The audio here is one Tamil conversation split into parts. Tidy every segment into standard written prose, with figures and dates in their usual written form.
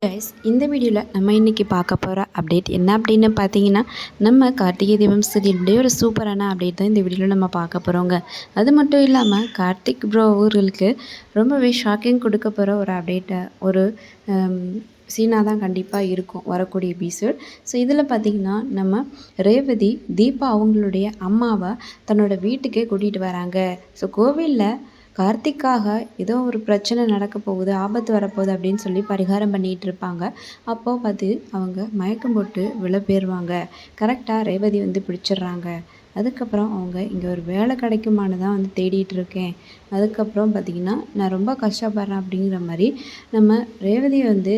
கைஸ், இந்த வீடியோவில் நம்ம இன்றைக்கி பார்க்க போகிற அப்டேட் என்ன அப்படின்னு பார்த்தீங்கன்னா, நம்ம கார்த்திகை தீபம் சீரியலுடைய ஒரு சூப்பரான அப்டேட் தான் இந்த வீடியோவில் நம்ம பார்க்க போகிறோங்க. அது மட்டும் இல்லாமல் கார்த்திக் ப்ரோ அவர்களுக்கு ரொம்பவே ஷாக்கிங் கொடுக்க போகிற ஒரு அப்டேட்டை ஒரு சீனாக தான் கண்டிப்பாக இருக்கும் வரக்கூடிய எபிசோட். ஸோ இதில் பார்த்திங்கன்னா நம்ம ரேவதி தீபா அவங்களுடைய அம்மாவை தன்னோட வீட்டுக்கே கூட்டிகிட்டு வராங்க. ஸோ கோவிலில் கார்த்திக்காக ஏதோ ஒரு பிரச்சனை நடக்க போகுது, ஆபத்து வரப்போகுது அப்படின்னு சொல்லி பரிகாரம் பண்ணிகிட்டு இருப்பாங்க. அப்போது பார்த்து அவங்க மயக்கம் போட்டு விழப்பேறுவாங்க. கரெக்டாக ரேவதி வந்து பிடிச்சிடுறாங்க. அதுக்கப்புறம் அவங்க இங்கே ஒரு வேலை கிடைக்குமான்னு தான் வந்து தேடிட்டு இருக்கேன். அதுக்கப்புறம் பார்த்திங்கன்னா நான் ரொம்ப கஷ்டப்படுறேன் அப்படிங்கிற மாதிரி நம்ம ரேவதியை வந்து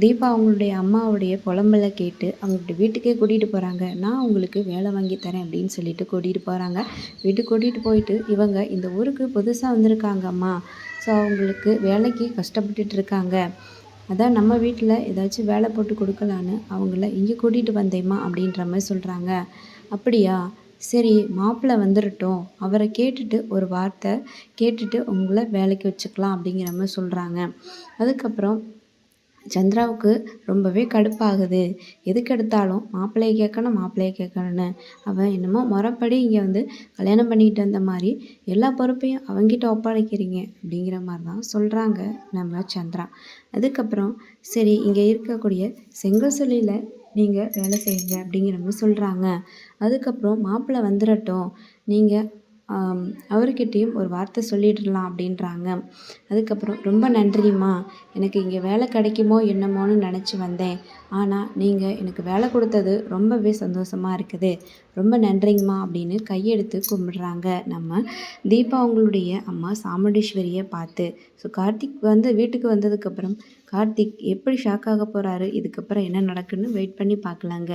தீபா அவங்களுடைய அம்மாவுடைய புலம்பலை கேட்டு அவங்களுடைய வீட்டுக்கே கூட்டிகிட்டு போகிறாங்க. நான் உங்களுக்கு வேலை வாங்கி தரேன் அப்படின்னு சொல்லிட்டு கூட்டிகிட்டு போகிறாங்க. வீட்டுக்கு கூட்டிகிட்டு போயிட்டு இவங்க இந்த ஊருக்கு புதுசாக வந்திருக்காங்க அம்மா. ஸோ அவங்களுக்கு வேலைக்கு கஷ்டப்பட்டுட்டு இருக்காங்க. அதான் நம்ம வீட்டில் ஏதாச்சும் வேலை போட்டு கொடுக்கலான்னு அவங்கள இங்கே கூட்டிகிட்டு வந்தேம்மா அப்படின்ற மாதிரி சொல்கிறாங்க. அப்படியா, சரி மாப்பிள்ளை வந்துடட்டும், அவரை கேட்டுட்டு ஒரு வார்த்தை கேட்டுட்டு உங்களை வேலைக்கு வச்சுக்கலாம் அப்படிங்கிற மாதிரி சொல்கிறாங்க. அதுக்கப்புறம் சந்திராவுக்கு ரொம்பவே கடுப்பாகுது. எதுக்கெடுத்தாலும் மாப்பிள்ளையை கேட்கணும்னு. அவன் என்னமோ முறைப்படி இங்கே வந்து கல்யாணம் பண்ணிக்கிட்டு வந்த மாதிரி எல்லா பொறுப்பையும் அவங்கிட்ட ஒப்படைக்கிறீங்க அப்படிங்கிற மாதிரி தான் சொல்கிறாங்க நம்ம சந்திரா. அதுக்கப்புறம் சரி இங்கே இருக்கக்கூடிய செங்கல்சொல்லியில் நீங்கள் வேலை செய்யுங்க அப்படிங்கிற மாதிரி சொல்கிறாங்க. அதுக்கப்புறம் மாப்பிள்ளை வந்துடட்டும், நீங்கள் அவர்கிட்டையும் ஒரு வார்த்தை சொல்லிடலாம் அப்படின்றாங்க. அதுக்கப்புறம் ரொம்ப நன்றிம்மா, எனக்கு இங்கே வேலை கிடைக்குமோ என்னமோன்னு நினச்சி வந்தேன். ஆனால் நீங்கள் எனக்கு வேலை கொடுத்தது ரொம்பவே சந்தோஷமாக இருக்குது. ரொம்ப நன்றிங்கம்மா அப்படின்னு கையெடுத்து கும்பிடுறாங்க நம்ம தீபா அவங்களுடைய அம்மா சாமுண்டீஸ்வரியை பார்த்து. ஸோ கார்த்திக் வந்து வீட்டுக்கு வந்ததுக்கப்புறம் கார்த்திக் எப்படி ஷாக் ஆக போகிறாரு, இதுக்கப்புறம் என்ன நடக்குன்னு வெயிட் பண்ணி பார்க்கலாங்க.